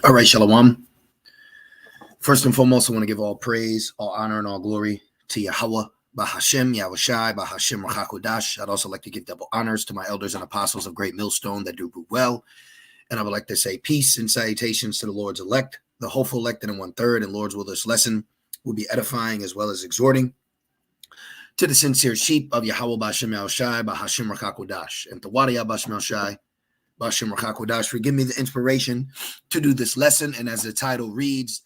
All right, Shalom. First and foremost, I want to give all praise, all honor, and all glory to Yahweh, Bahashem, Yahushai, Bahashem, Rachakodash. I'd also like to give double honors to my elders and apostles of Great Millstone that do well. And I would like to say peace and salutations to the Lord's elect, the hopeful elected in 1/3, and Lord's will this lesson will be edifying as well as exhorting to the sincere sheep of Yahweh, Bahashem, Yahushai, Bahashem, Rachakodash. And Tawadiya, Bahashem, Yahushai, Bahashem, Rachakodash, for give me the inspiration to do this lesson. And as the title reads,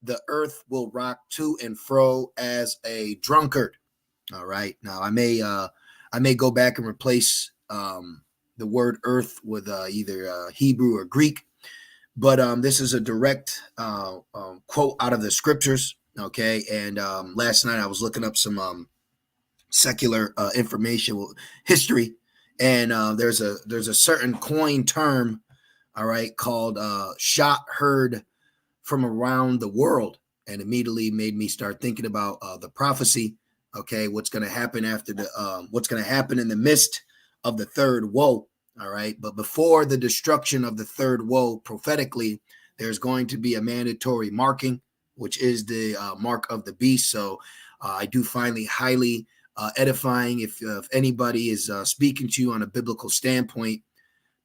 the earth will rock to and fro as a drunkard. All right. Now I may go back and replace the word earth with either Hebrew or Greek, but this is a direct quote out of the scriptures. Okay. And last night I was looking up some secular information, history, and there's a certain coin term, all right, called shot heard from around the world, and immediately made me start thinking about the prophecy. Okay, what's going to happen after what's going to happen in the midst of the third woe. All right, but before the destruction of the third woe, prophetically, there's going to be a mandatory marking, which is the mark of the beast. So I do find it highly edifying if anybody is speaking to you on a biblical standpoint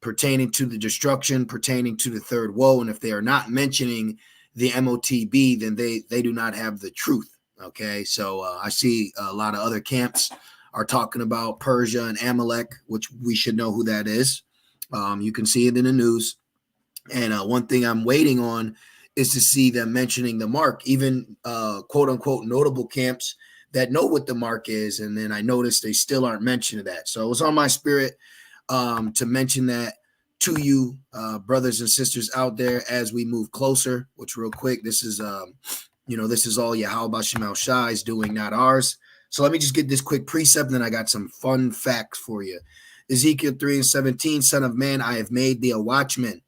pertaining to the destruction, pertaining to the third woe. And if they are not mentioning the MOTB, then they do not have the truth. Okay, so I see a lot of other camps are talking about Persia and Amalek, which we should know who that is. You can see it in the news. And one thing I'm waiting on is to see them mentioning the mark, even quote unquote notable camps that know what the mark is. And then I noticed they still aren't mentioning that. So it was on my spirit to mention that to you, brothers and sisters out there, as we move closer. Which, real quick, this is this is all Yahweh Bashem Shai is doing, not ours. So let me just get this quick precept, and then I got some fun facts for you. Ezekiel 3:17, Son of man, I have made thee a watchman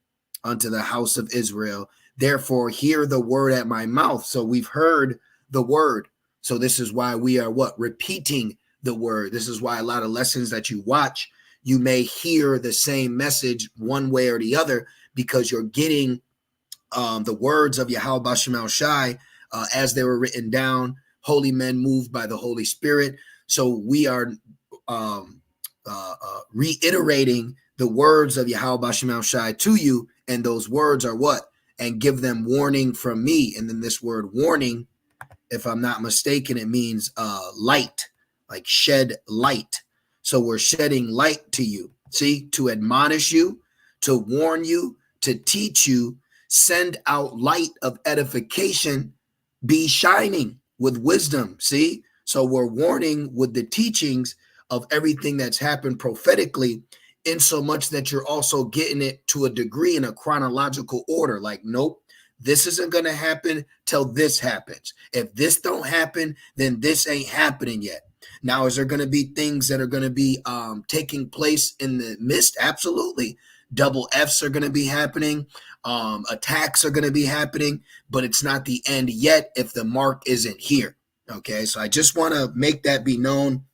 unto the house of Israel. Therefore, hear the word at my mouth. So we've heard the word. So this is why we are repeating the word. This is why a lot of lessons that you watch, you may hear the same message one way or the other, because you're getting the words of Yahweh Bashem Shai as they were written down, holy men moved by the Holy Spirit. So we are reiterating the words of Yahweh Bashem Shai to you, and those words are what? And give them warning from me. And then this word warning, if I'm not mistaken, it means light, like shed light. So we're shedding light to you, see, to admonish you, to warn you, to teach you, send out light of edification, be shining with wisdom, see? So we're warning with the teachings of everything that's happened prophetically, in so much that you're also getting it to a degree in a chronological order. Like, nope, this isn't going to happen till this happens. If this don't happen, then this ain't happening yet. Now, is there going to be things that are going to be taking place in the midst? Absolutely. Double Fs are going to be happening. Attacks are going to be happening, but it's not the end yet if the mark isn't here. Okay, so I just want to make that be known.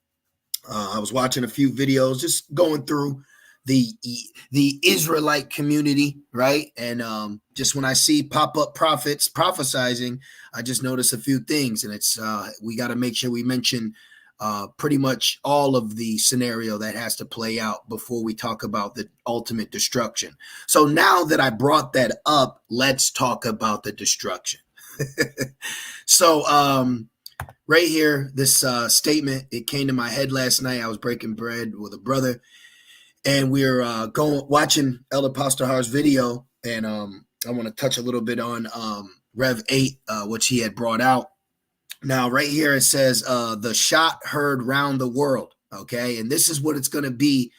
I was watching a few videos, just going through the Israelite community, right? And just when I see pop-up prophets prophesizing, I just notice a few things, and it's we got to make sure we mention pretty much all of the scenario that has to play out before we talk about the ultimate destruction. So now that I brought that up, let's talk about the destruction. So right here, this statement, it came to my head last night. I was breaking bread with a brother, and we were watching Elder Pastor Har's video, and I want to touch a little bit on Rev 8, which he had brought out. Now, right here, it says the shot heard round the world. Okay, and this is what it's going to be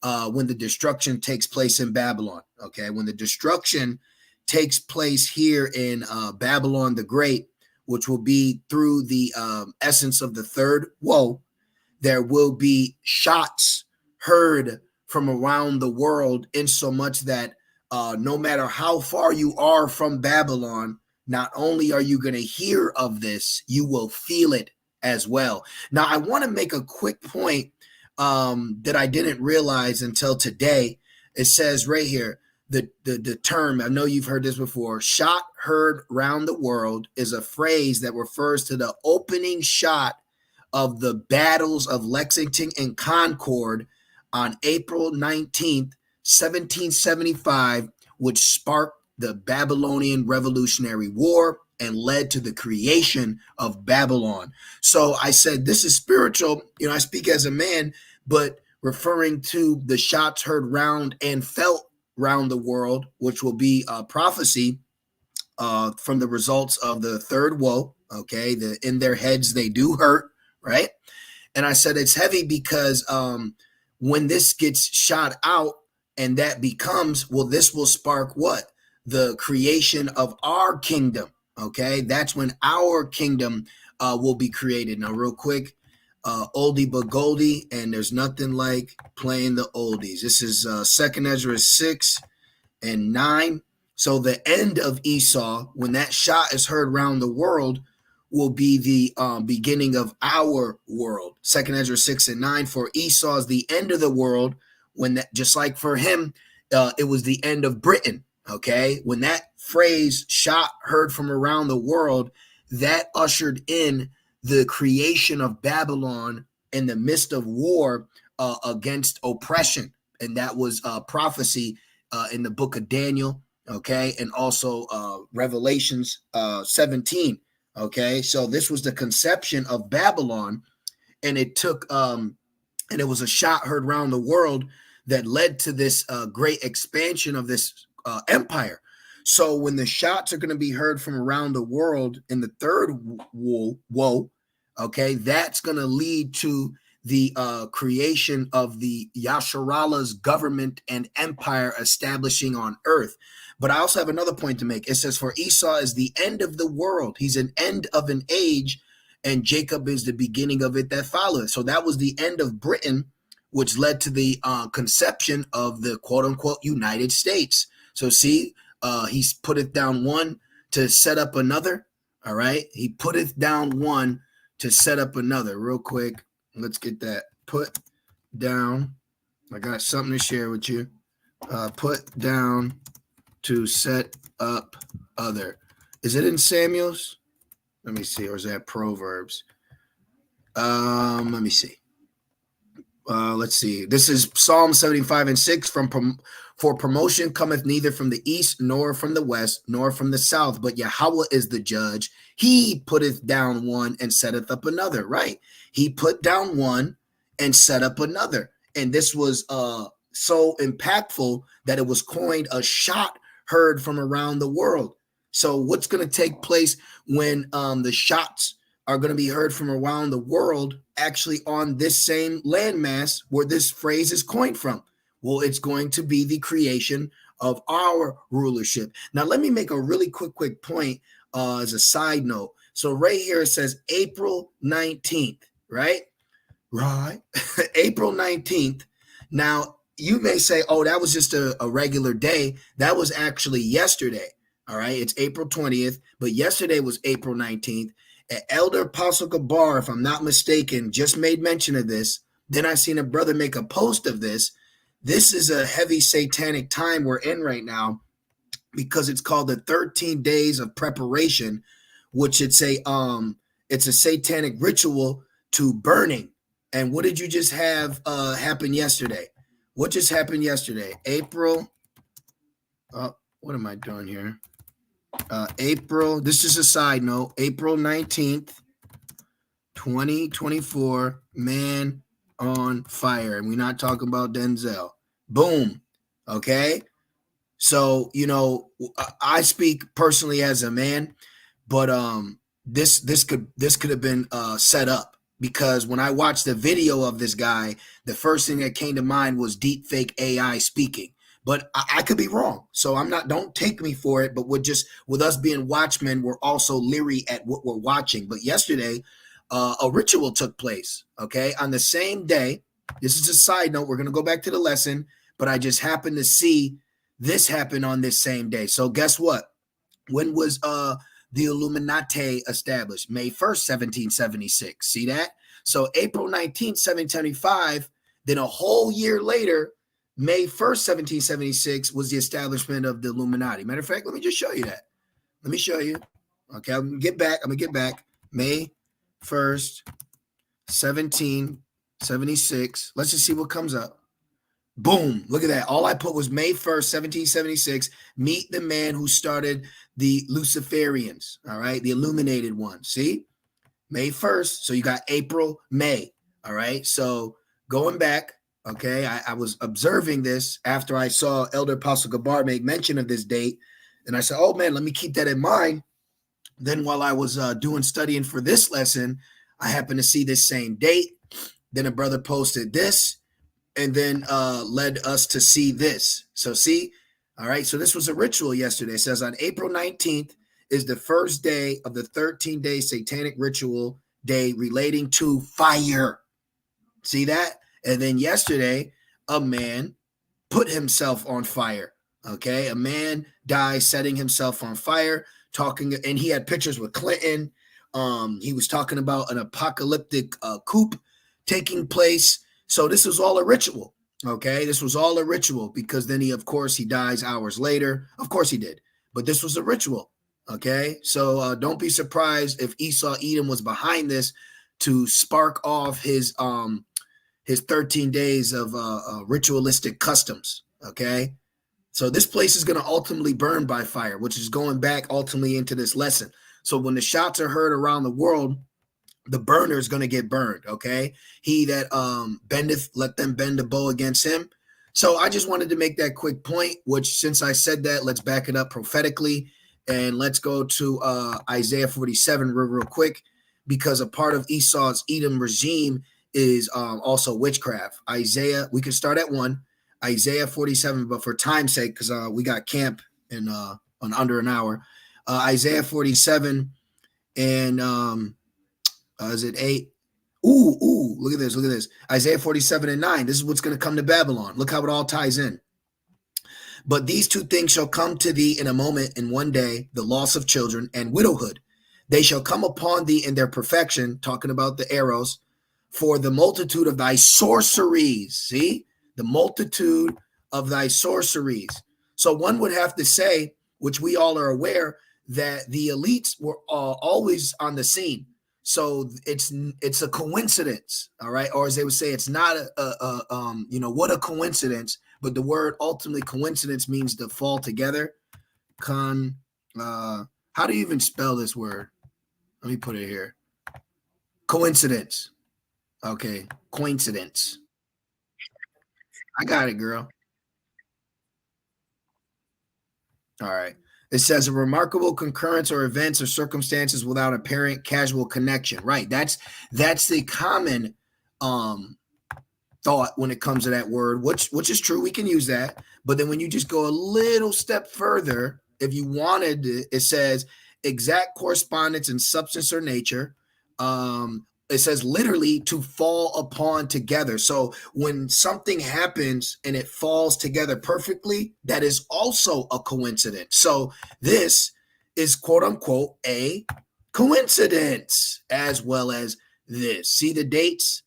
when the destruction takes place in Babylon. Okay, when the destruction takes place here in Babylon the Great, which will be through the essence of the third woe, there will be shots heard from around the world, in so much that no matter how far you are from Babylon, not only are you going to hear of this, you will feel it as well. Now, I want to make a quick point that I didn't realize until today. It says right here, the term, I know you've heard this before, shot heard round the world is a phrase that refers to the opening shot of the battles of Lexington and Concord on April 19th, 1775, which sparked the Babylonian Revolutionary War and led to the creation of Babylon. So I said, this is spiritual. I speak as a man, but referring to the shots heard round and felt round the world, which will be a prophecy from the results of the third woe. Okay, in their heads they do hurt, right? And I said it's heavy because when this gets shot out and that becomes, well, this will spark what? The creation of our kingdom. Okay, that's when our kingdom will be created. Now, real quick, oldie but goldie, and there's nothing like playing the oldies. This is 2nd Ezra 6 and 9. So the end of Esau, when that shot is heard around the world, will be the beginning of our world. 2nd Ezra 6 and 9. For Esau is the end of the world, when that, just like for him, it was the end of Britain. Okay, when that phrase shot heard from around the world, that ushered in the creation of Babylon in the midst of war against oppression. And that was prophecy in the book of Daniel, okay, and also Revelations 17, okay. So this was the conception of Babylon, and it took, and it was a shot heard around the world that led to this great expansion of this empire. So when the shots are going to be heard from around the world in the third woe, okay, that's going to lead to the creation of the Yasharallah's government and empire establishing on earth. But I also have another point to make. It says, for Esau is the end of the world. He's an end of an age, and Jacob is the beginning of it that followeth. So that was the end of Britain, which led to the conception of the quote-unquote United States. So see, he's putteth down one to set up another. All right. He putteth down one to set up another. Real quick. Let's get that. Put down. I got something to share with you. Put down to set up other. Is it in Samuel's? Let me see. Or is that Proverbs? Let me see. Let's see. This is Psalm 75 and 6. For promotion cometh neither from the east, nor from the west, nor from the south, but Yahweh is the judge. He putteth down one and setteth up another. Right. He put down one and set up another. And this was so impactful that it was coined a shot heard from around the world. So what's going to take place when the shots are going to be heard from around the world, actually on this same landmass where this phrase is coined from? Well, it's going to be the creation of our rulership. Now, let me make a really quick point as a side note. So right here, it says April 19th, right? Right. April 19th. Now, you may say, oh, that was just a regular day. That was actually yesterday. All right. It's April 20th, but yesterday was April 19th. Elder Apostle Gabar, if I'm not mistaken, just made mention of this. Then I seen a brother make a post of this. This is a heavy satanic time we're in right now, because it's called the 13 days of preparation, which it's a satanic ritual to burning. And what did you just have happen yesterday? What just happened yesterday? April. What am I doing here? April. This is a side note. April 19th, 2024. Man on fire. And we're not talking about Denzel. Boom. Okay. So, I speak personally as a man, but this could have been set up, because when I watched the video of this guy, the first thing that came to mind was deep fake AI speaking. But I could be wrong. So don't take me for it. But with us being watchmen, we're also leery at what we're watching. But yesterday, a ritual took place, okay, on the same day. This is a side note. We're going to go back to the lesson, but I just happened to see this happen on this same day. So guess what? When was the Illuminati established? May 1st, 1776. See that? So April 19th, 1775, then a whole year later, May 1st, 1776 was the establishment of the Illuminati. Matter of fact, let me just show you that. Let me show you. Okay, I'm gonna get back. May 1st, 1776. Let's just see what comes up. Boom. Look at that. All I put was May 1st, 1776. Meet the man who started the Luciferians. All right. The illuminated one. See? May 1st. So you got April, May. All right. So going back, okay, I was observing this after I saw Elder Apostle Gabar make mention of this date. And I said, oh man, let me keep that in mind. Then while I was doing studying for this lesson, I happened to see this same date. Then a brother posted this and then led us to see this. So see, all right, so this was a ritual yesterday. It says on April 19th is the first day of the 13-day satanic ritual day relating to fire. See that? And then yesterday, a man put himself on fire. Okay, a man died setting himself on fire, talking, and he had pictures with Clinton. He was talking about an apocalyptic coup taking place. So this was all a ritual. Okay, this was all a ritual because then he dies hours later. Of course he did, but this was a ritual. Okay, so don't be surprised if Esau Edom was behind this to spark off his 13 days of ritualistic customs. Okay, so this place is going to ultimately burn by fire, which is going back ultimately into this lesson. So when the shots are heard around the world, the burner is going to get burned. Okay, he that bendeth, let them bend the bow against him. So I just wanted to make that quick point, which since I said that, let's back it up prophetically and let's go to Isaiah 47 real quick, because a part of Esau's Edom regime is also witchcraft. Isaiah, we can start at 1, Isaiah 47, but for time's sake, because we got camp in on under an hour. Isaiah 47 and is it 8? Ooh, look at this. Isaiah 47 and 9. This is what's going to come to Babylon. Look how it all ties in. But these two things shall come to thee in a moment, in one day, the loss of children and widowhood. They shall come upon thee in their perfection, talking about the arrows, for the multitude of thy sorceries. See? The multitude of thy sorceries. So one would have to say, which we all are aware, that the elites were always on the scene. So it's a coincidence, all right? Or as they would say, it's not what a coincidence. But the word ultimately coincidence means to fall together. How do you even spell this word? Let me put it here. Coincidence. Okay, coincidence. I got it, girl. All right. It says a remarkable concurrence or events or circumstances without apparent casual connection. Right. That's the common thought when it comes to that word, which is true. We can use that. But then when you just go a little step further, if you wanted, it says exact correspondence in substance or nature. It says literally to fall upon together. So when something happens and it falls together perfectly, that is also a coincidence. So this is quote unquote a coincidence as well as this. See the dates?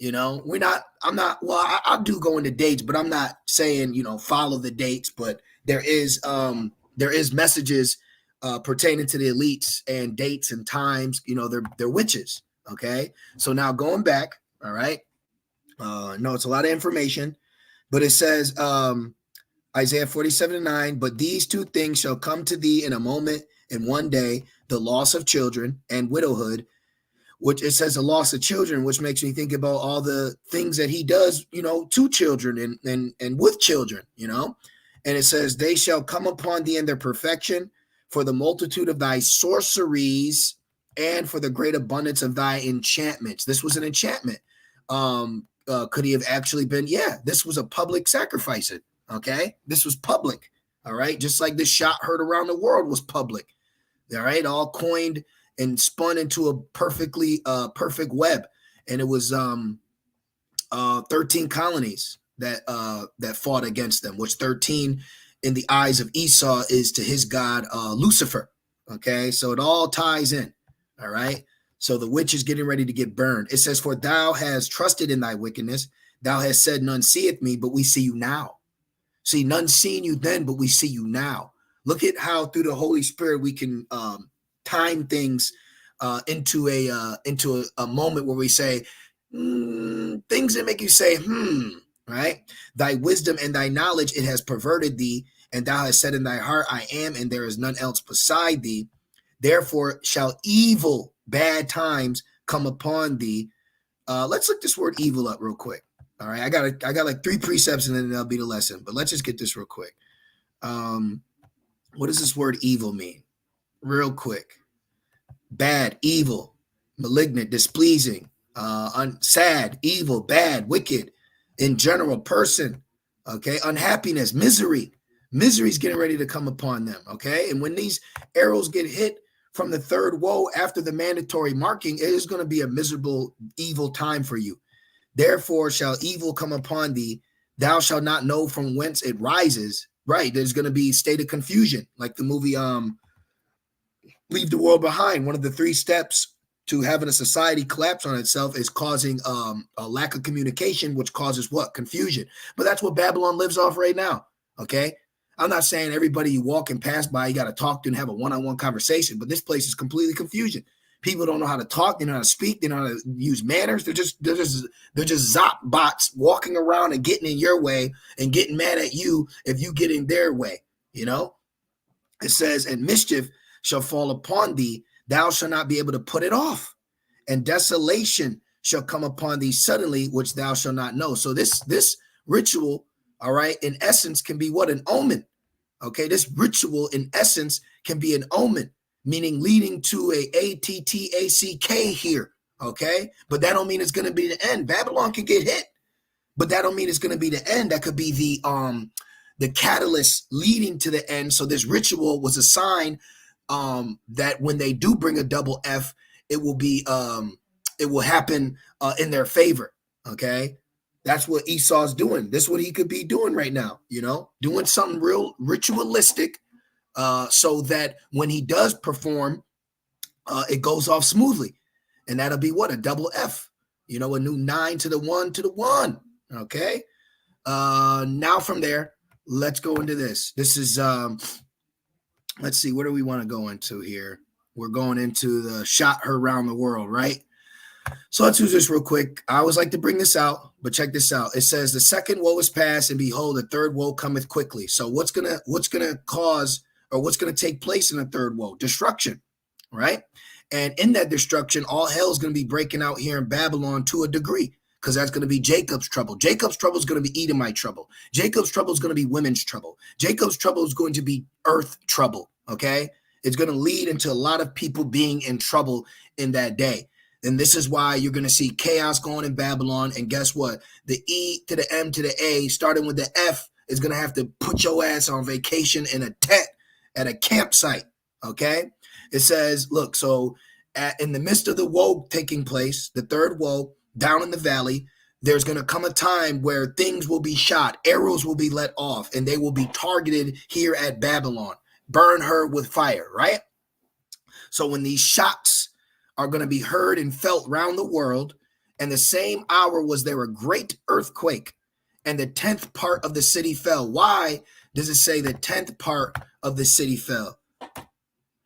I do go into dates, but I'm not saying, follow the dates, but there is messages pertaining to the elites and dates and times, they're witches. Okay, so now going back, all right. No, it's a lot of information, but it says Isaiah 47:9. But these two things shall come to thee in a moment, in one day, the loss of children and widowhood. Which it says the loss of children, which makes me think about all the things that he does, to children and with children, And it says they shall come upon thee in their perfection, for the multitude of thy sorceries and for the great abundance of thy enchantments. This was an enchantment. Could he have actually been? Yeah, this was a public sacrifice. Okay, this was public. All right, just like this shot heard around the world was public. All right, all coined and spun into a perfectly perfect web, and it was 13 colonies that fought against them. Which 13 in the eyes of Esau is to his god Lucifer. Okay, so it all ties in. All right. So the witch is getting ready to get burned. It says, for thou hast trusted in thy wickedness. Thou hast said, none seeth me, but we see you now. See, none seen you then, but we see you now. Look at how through the Holy Spirit we can time things into a moment where we say things that make you say, right? Thy wisdom and thy knowledge, it has perverted thee, and thou hast said in thy heart, I am, and there is none else beside thee. Therefore shall evil, bad times come upon thee. Let's look this word evil up real quick. All right, I got like 3 precepts and then that'll be the lesson. But let's just get this real quick. What does this word evil mean? Real quick. Bad, evil, malignant, displeasing, sad, evil, bad, wicked, in general, person. Okay, unhappiness, misery. Misery is getting ready to come upon them. Okay, and when these arrows get hit from the third woe after the mandatory marking, it is going to be a miserable, evil time for you. Therefore shall evil come upon thee. Thou shalt not know from whence it rises. Right. There's going to be state of confusion, like the movie Leave the World Behind. One of the 3 steps to having a society collapse on itself is causing a lack of communication, which causes what? Confusion. But that's what Babylon lives off right now. Okay. I'm not saying everybody you walk and pass by, you got to talk to and have a one-on-one conversation, but this place is completely confusion. People don't know how to talk. They don't know how to speak. They don't know how to use manners. They're just zop bots walking around and getting in your way and getting mad at you if you get in their way. You know, it says, and mischief shall fall upon thee. Thou shalt not be able to put it off, and desolation shall come upon thee suddenly, which thou shalt not know. So this ritual, all right, in essence can be what? An omen. Okay, this ritual in essence can be an omen, meaning leading to a ATTACK here, okay? But that don't mean it's going to be the end. Babylon can get hit, but that don't mean it's going to be the end. That could be the catalyst leading to the end. So this ritual was a sign that when they do bring a double F, it will happen in their favor, okay? That's what Esau's doing. This is what he could be doing right now, you know, doing something real ritualistic, so that when he does perform, it goes off smoothly. And that'll be what? A double F, you know, a new 9 to the 1 to the 1. Okay. Now from there, let's go into this. This is, let's see, where do we want to go into here? We're going into the shot her around the world, right? So let's do this real quick. I always like to bring this out, but check this out. It says the second woe is past, and behold, the third woe cometh quickly. So what's gonna cause, or what's gonna take place in the third woe? Destruction, right? And in that destruction, all hell is gonna be breaking out here in Babylon to a degree, because that's gonna be Jacob's trouble. Jacob's trouble is gonna be Edomite trouble. Jacob's trouble is gonna be women's trouble. Jacob's trouble is going to be earth trouble. Okay, it's gonna lead into a lot of people being in trouble in that day. And this is why you're going to see chaos going in Babylon. And guess what? The E to the M to the A, starting with the F, is going to have to put your ass on vacation in a tent at a campsite. Okay? It says, look, so in the midst of the woe taking place, the third woe, down in the valley, there's going to come a time where things will be shot, arrows will be let off, and they will be targeted here at Babylon. Burn her with fire, right? So when these shots are going to be heard and felt round the world, and the same hour was there a great earthquake, and the 10th part of the city fell. Why does it say the 10th part of the city fell?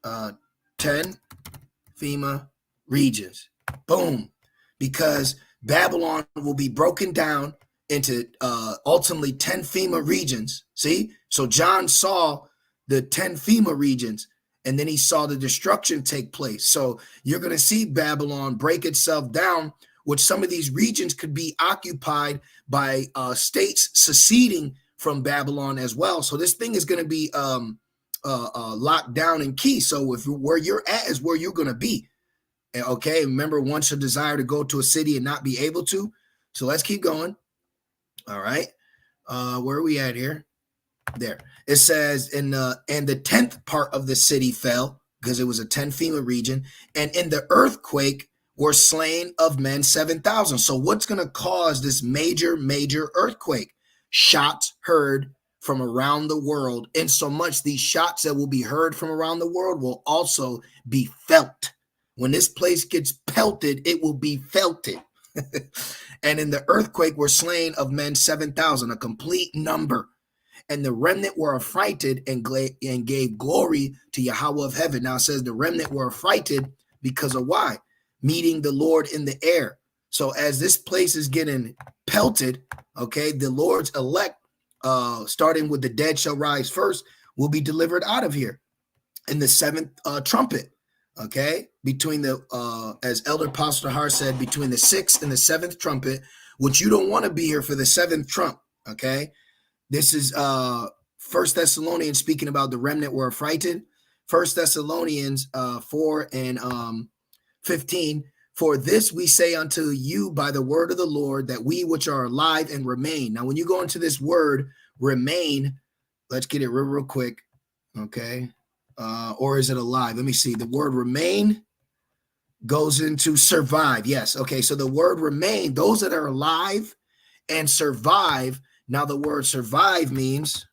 10 FEMA regions. Boom. Because Babylon will be broken down into ultimately 10 FEMA regions. See? So John saw the 10 FEMA regions, and then he saw the destruction take place. So you're going to see Babylon break itself down, which some of these regions could be occupied by states seceding from Babylon as well. So this thing is going to be locked down and key. So if where you're at is where you're going to be. Okay, remember, once a desire to go to a city and not be able to. So let's keep going. All right. Where are we at here? There. It says, and the 10th part of the city fell, because it was a 10 FEMA region, and in the earthquake were slain of men 7,000. So what's going to cause this major earthquake? Shots heard from around the world, and so much these shots that will be heard from around the world will also be felt. When this place gets pelted, it will be felted. And in the earthquake were slain of men 7,000, a complete number. And the remnant were affrighted and gave glory to Yahweh of heaven. Now it says the remnant were affrighted because of why? Meeting the Lord in the air. So as this place is getting pelted, okay, the Lord's elect, starting with the dead shall rise first, will be delivered out of here in the seventh trumpet. Okay, between the as Elder Pastor Har said, between the sixth and the seventh trumpet, which you don't want to be here for the seventh trump. Okay, this is First Thessalonians speaking about the remnant were affrighted. First Thessalonians 4 and 15. For this we say unto you by the word of the Lord, that we which are alive and remain. Now, when you go into this word remain, let's get it real quick. Okay. Or is it alive? Let me see. The word remain goes into survive. Yes. Okay. So the word remain, those that are alive and survive. Now the word survive means,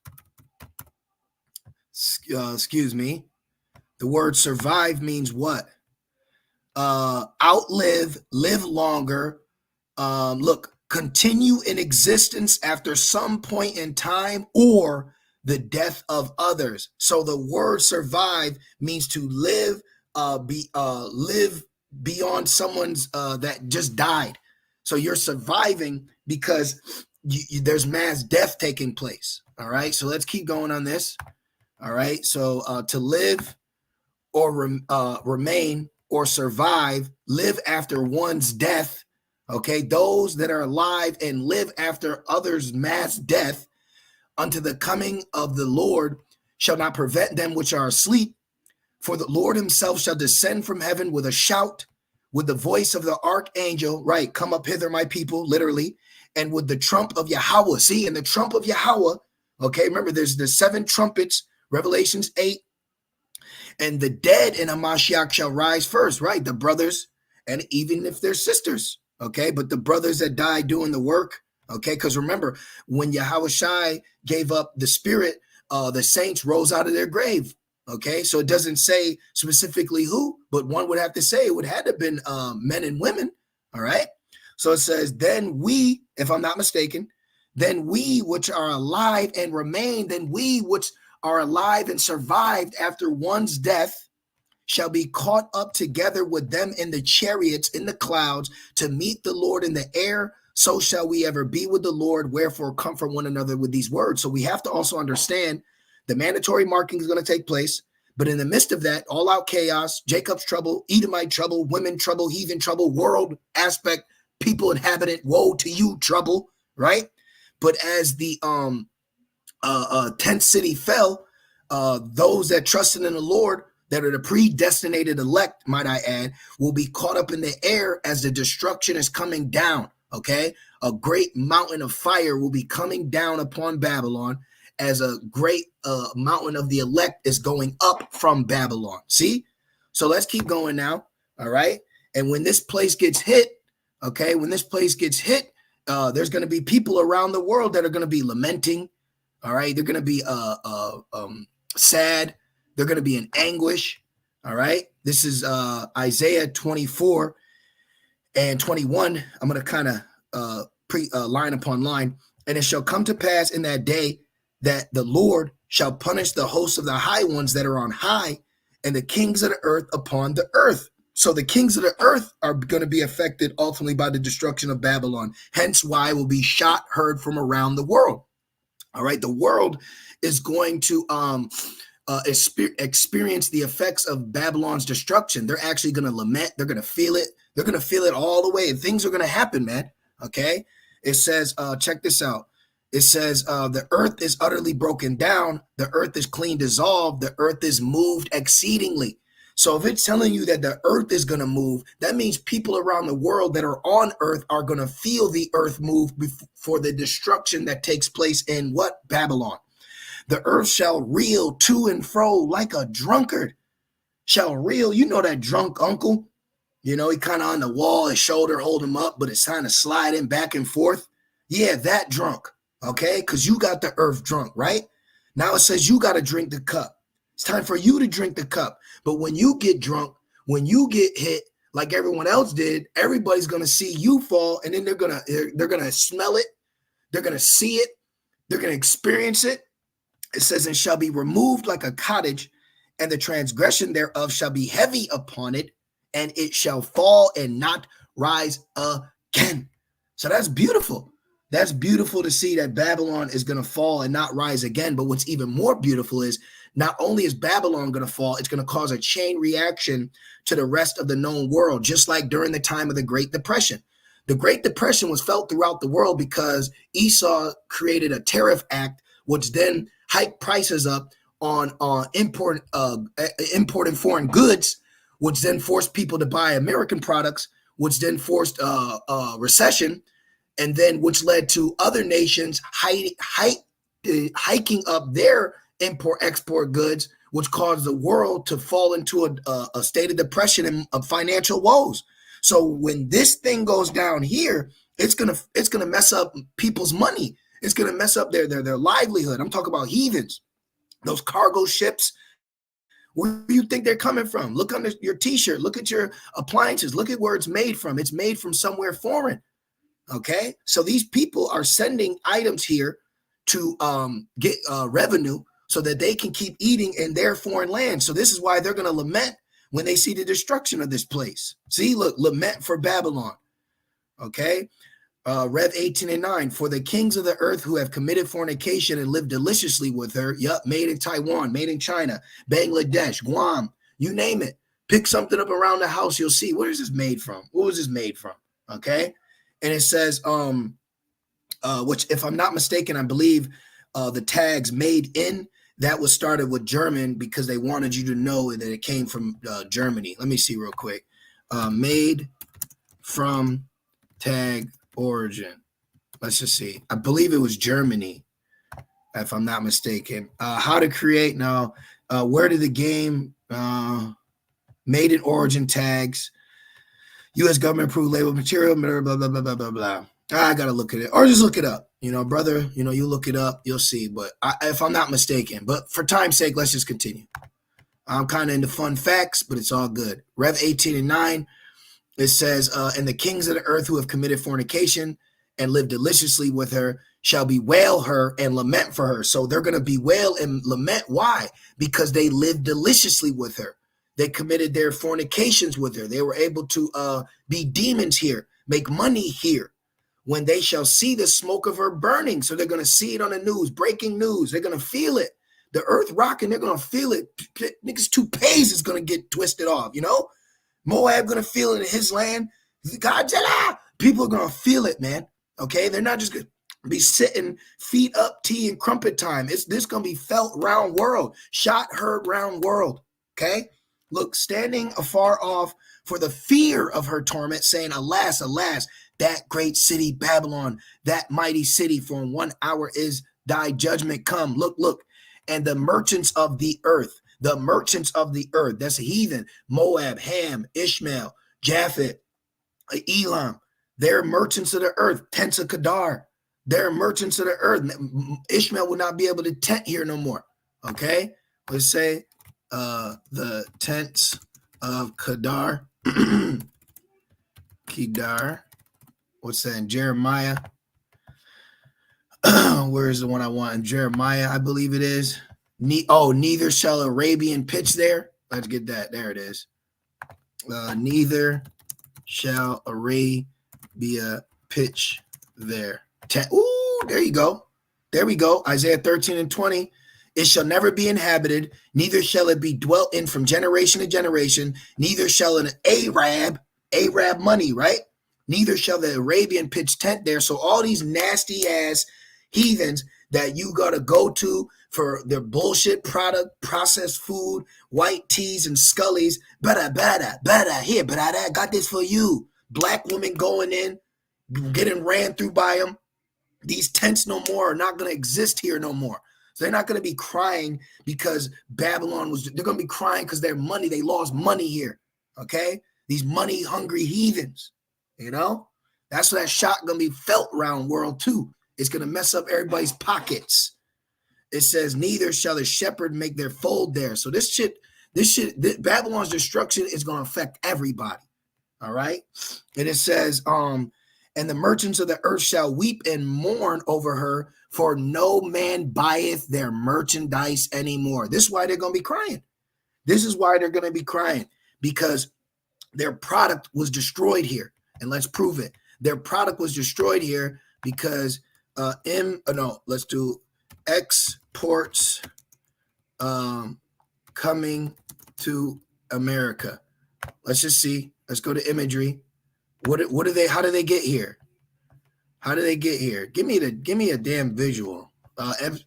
excuse me. The word survive means what? Outlive, live longer. Look, continue in existence after some point in time, or the death of others. So the word survive means to live, live beyond someone's that just died. So you're surviving because there's mass death taking place. All right. So let's keep going on this. All right. So to live or remain or survive, live after one's death. Okay. Those that are alive and live after others' mass death, unto the coming of the Lord, shall not prevent them which are asleep. For the Lord himself shall descend from heaven with a shout, with the voice of the archangel, right? Come up hither, my people, literally, and with the trump of Yahweh. See, and the trump of Yahweh, okay, remember there's the 7 trumpets, Revelations 8, and the dead in Hamashiach shall rise first, right? The brothers, and even if they're sisters, okay, but the brothers that died doing the work. Okay, because remember, when Yahushua gave up the spirit, the saints rose out of their grave. Okay, so it doesn't say specifically who, but one would have to say it would have to have been men and women. All right, so it says, then we, if I'm not mistaken, then we which are alive and remain, then we which are alive and survived after one's death shall be caught up together with them in the chariots in the clouds to meet the Lord in the air. So shall we ever be with the Lord. Wherefore comfort one another with these words. So we have to also understand the mandatory marking is going to take place. But in the midst of that, all out chaos, Jacob's trouble, Edomite trouble, women trouble, heathen trouble, world aspect, people inhabitant, woe to you trouble, right? But as the 10th city fell, those that trusted in the Lord, that are the predestinated elect, might I add, will be caught up in the air as the destruction is coming down. Okay, a great mountain of fire will be coming down upon Babylon as a great mountain of the elect is going up from Babylon. See? So let's keep going now. All right. And when this place gets hit, okay, when this place gets hit, there's going to be people around the world that are going to be lamenting. All right. They're going to be sad. They're going to be in anguish. All right. This is Isaiah 24 and 21. I'm going to kind of line upon line. And it shall come to pass in that day that the Lord shall punish the hosts of the high ones that are on high, and the kings of the earth upon the earth. So the kings of the earth are going to be affected ultimately by the destruction of Babylon. Hence why it will be shot heard from around the world. All right. The world is going to experience the effects of Babylon's destruction. They're actually going to lament. They're going to feel it. They're going to feel it all the way. And things are going to happen, man. Okay. It says, check this out. It says, the earth is utterly broken down. The earth is clean dissolved. The earth is moved exceedingly. So if it's telling you that the earth is going to move, that means people around the world that are on earth are going to feel the earth move for the destruction that takes place in what? Babylon. The earth shall reel to and fro like a drunkard. Shall reel. You know that drunk uncle? You know, he kind of on the wall, his shoulder hold him up, but it's kind of sliding back and forth. Yeah, that drunk. Okay, because you got the earth drunk, right? Now it says you got to drink the cup. It's time for you to drink the cup. But when you get drunk, when you get hit, like everyone else did, everybody's going to see you fall, and then they're going to smell it. They're going to see it. They're going to experience it. It says, and shall be removed like a cottage, and the transgression thereof shall be heavy upon it, and it shall fall and not rise again. So that's beautiful. That's beautiful to see that Babylon is going to fall and not rise again. But what's even more beautiful is not only is Babylon going to fall, it's going to cause a chain reaction to the rest of the known world, just like during the time of the Great Depression. The Great Depression was felt throughout the world because Esau created a tariff act, which then hiked prices up on importing foreign goods, which then forced people to buy American products, which then forced recession, and then which led to other nations hiking up their import-export goods, which caused the world to fall into a state of depression and of financial woes. So when this thing goes down here, it's gonna mess up people's money. It's gonna mess up their livelihood. I'm talking about heathens, those cargo ships. Where do you think they're coming from? Look under your t-shirt. Look at your appliances. Look at where it's made from. It's made from somewhere foreign. Okay, so these people are sending items here to get revenue so that they can keep eating in their foreign land. So this is why they're going to lament when they see the destruction of this place. See, look, lament for Babylon. Okay, Rev 18:9, for the kings of the earth who have committed fornication and lived deliciously with her. Yup, made in Taiwan, made in China, Bangladesh, Guam, you name it. Pick something up around the house, you'll see. Where is this made from? What was this made from? Okay. And it says, which if I'm not mistaken, I believe the tags made in, that was started with German because they wanted you to know that it came from Germany. Let me see real quick. Made from tag origin. Let's just see. I believe it was Germany, if I'm not mistaken. How to create now. Where did the game made in origin tags? U.S. government approved label material, blah, blah, blah, blah, blah, blah. I got to look at it. Or just look it up. You know, brother, you know, you look it up, you'll see. But if I'm not mistaken, but for time's sake, let's just continue. I'm kind of into fun facts, but it's all good. Rev 18:9, it says, and the kings of the earth who have committed fornication and lived deliciously with her shall bewail her and lament for her. So they're going to bewail and lament. Why? Because they lived deliciously with her. They committed their fornications with her. They were able to be demons here, make money here. When they shall see the smoke of her burning. So they're going to see it on the news, breaking news. They're going to feel it. The earth rocking, they're going to feel it. Niggas' toupees is going to get twisted off, you know? Moab going to feel it in his land. Godzilla! People are going to feel it, man. Okay? They're not just going to be sitting feet up, tea and crumpet time. This going to be felt round world. Shot, heard round world. Okay? Look, standing afar off for the fear of her torment, saying, alas, alas, that great city, Babylon, that mighty city, for in 1 hour is thy judgment come. Look, look. And the merchants of the earth, that's heathen, Moab, Ham, Ishmael, Japheth, Elam, they're merchants of the earth, tents of Kedar, they're merchants of the earth. Ishmael will not be able to tent here no more. Okay, let's say the tents of Kedar, Kedar. What's that in Jeremiah? Where is the one I want in Jeremiah? I believe it is. Neither shall Arabian pitch there. Let's get that. There it is. Neither shall Arabia pitch there. Ooh, there you go. There we go. Isaiah 13:20. It shall never be inhabited, neither shall it be dwelt in from generation to generation, neither shall an Arab money, right? Neither shall the Arabian pitch tent there. So all these nasty ass heathens that you got to go to for their bullshit product, processed food, white teas and scullies. Here, I got this for you. Black women going in, getting ran through by them. These tents no more are not going to exist here no more. So they're not going to be crying because Babylon they're going to be crying because their money, they lost money here. Okay? These money hungry heathens. You know, that's what that shot gonna be felt around world too. It's gonna mess up everybody's pockets. It says, neither shall the shepherd make their fold there. So this shit, Babylon's destruction is gonna affect everybody. All right. And it says, and the merchants of the earth shall weep and mourn over her, for no man buyeth their merchandise anymore. This is why they're going to be crying. This is why they're going to be crying, because their product was destroyed here. And let's prove it. Their product was destroyed here because let's do exports coming to America. Let's just see. Let's go to imagery. How do they get here? How do they get here? Give me a damn visual.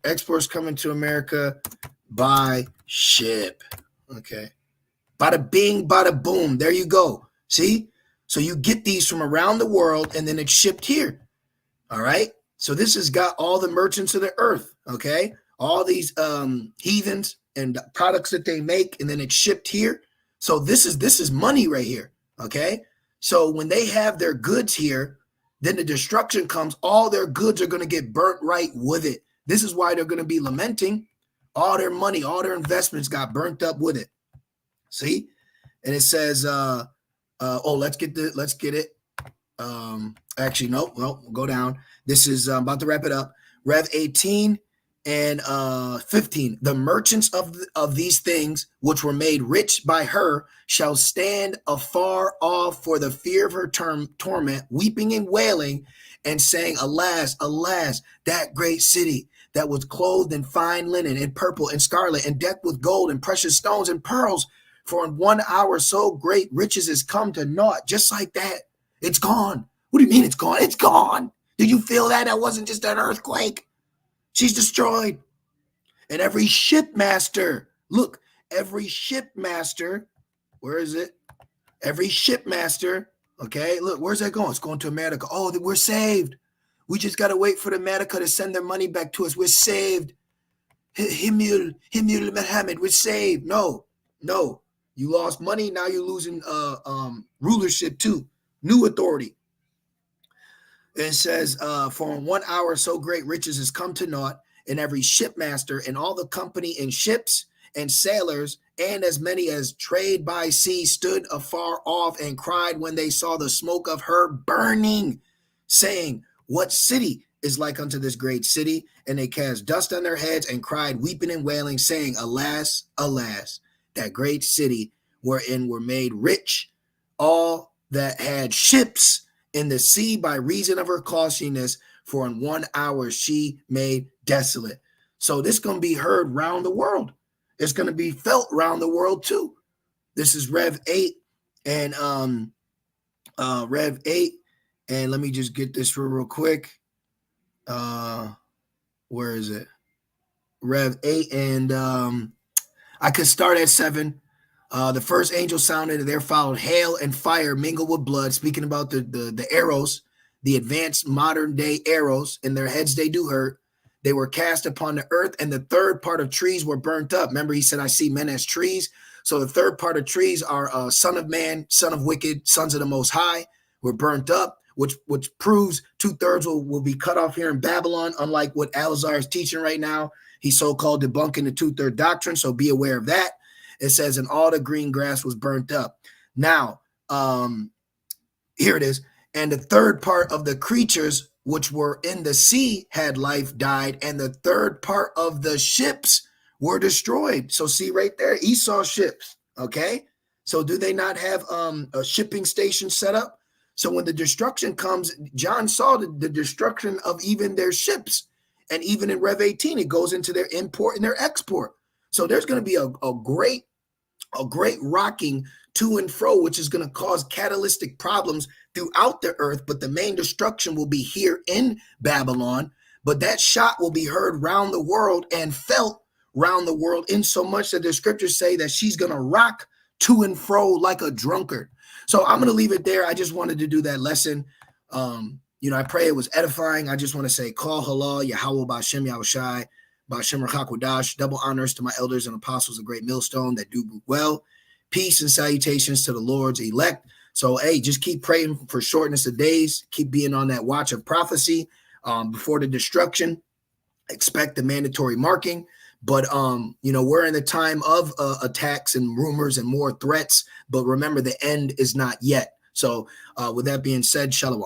Exports coming to America by ship. Okay. Bada bing, bada boom. There you go. See? So you get these from around the world and then it's shipped here. All right. So this has got all the merchants of the earth. Okay. All these heathens and products that they make, and then it's shipped here. So this is money right here. Okay. So when they have their goods here, then the destruction comes. All their goods are going to get burnt right with it. This is why they're going to be lamenting. All their money, all their investments got burnt up with it. See? And it says, let's get it. Actually, no, go down. This is about to wrap it up. Rev 18 and 15. The merchants of these things which were made rich by her shall stand afar off for the fear of her torment, weeping and wailing, and saying, Alas, alas, that great city that was clothed in fine linen and purple and scarlet and decked with gold and precious stones and pearls. For in 1 hour so great riches has come to naught. Just like that. It's gone. What do you mean it's gone? It's gone. Did you feel that? That wasn't just an earthquake. She's destroyed. And every shipmaster, look, every shipmaster, where is it? Every shipmaster, okay, look, where's that going? It's going to America. Oh, we're saved. We just got to wait for America to send their money back to us. We're saved. Himul Muhammad, we're saved. No. You lost money, now you're losing rulership too. New authority. It says, for in 1 hour so great riches has come to naught, and every shipmaster and all the company in ships and sailors, and as many as trade by sea, stood afar off and cried when they saw the smoke of her burning, saying, What city is like unto this great city? And they cast dust on their heads and cried, weeping and wailing, saying, Alas, alas, that great city wherein were made rich all that had ships in the sea by reason of her costliness, for in 1 hour she made desolate. So this is going to be heard round the world. It's going to be felt round the world too. This is Rev 8 and Rev 8. And let me just get this real quick. Where is it? Rev 8 and I could start at 7. The first angel sounded, and there followed hail and fire mingled with blood, speaking about the arrows, the advanced modern day arrows. In their heads they do hurt. They were cast upon the earth, and the third part of trees were burnt up. Remember, he said, I see men as trees. So the third part of trees are son of man, son of wicked, sons of the Most High, were burnt up, which proves 2/3 will be cut off here in Babylon, unlike what Alazar is teaching right now. He's so-called debunking the 2/3 doctrine, so be aware of that. It says, and all the green grass was burnt up. Now, here it is. And the third part of the creatures which were in the sea had life died, and the third part of the ships were destroyed. So see right there, Esau ships, okay? So do they not have a shipping station set up? So when the destruction comes, John saw the destruction of even their ships. And even in Rev 18, it goes into their import and their export. So there's going to be a great rocking to and fro, which is going to cause catalytic problems throughout the earth. But the main destruction will be here in Babylon. But that shot will be heard round the world and felt round the world, in so much that the scriptures say that she's going to rock to and fro like a drunkard. So I'm going to leave it there. I just wanted to do that lesson. I pray it was edifying. I just want to say, call halal, Yahweh, Ba'ashem, Yahushai, Ba'ashem, Rachakodash, double honors to my elders and apostles of Great Millstone that do well. Peace and salutations to the Lord's elect. So, hey, just keep praying for shortness of days. Keep being on that watch of prophecy before the destruction. Expect the mandatory marking. But, we're in the time of attacks and rumors and more threats. But remember, the end is not yet. So with that being said, shalom.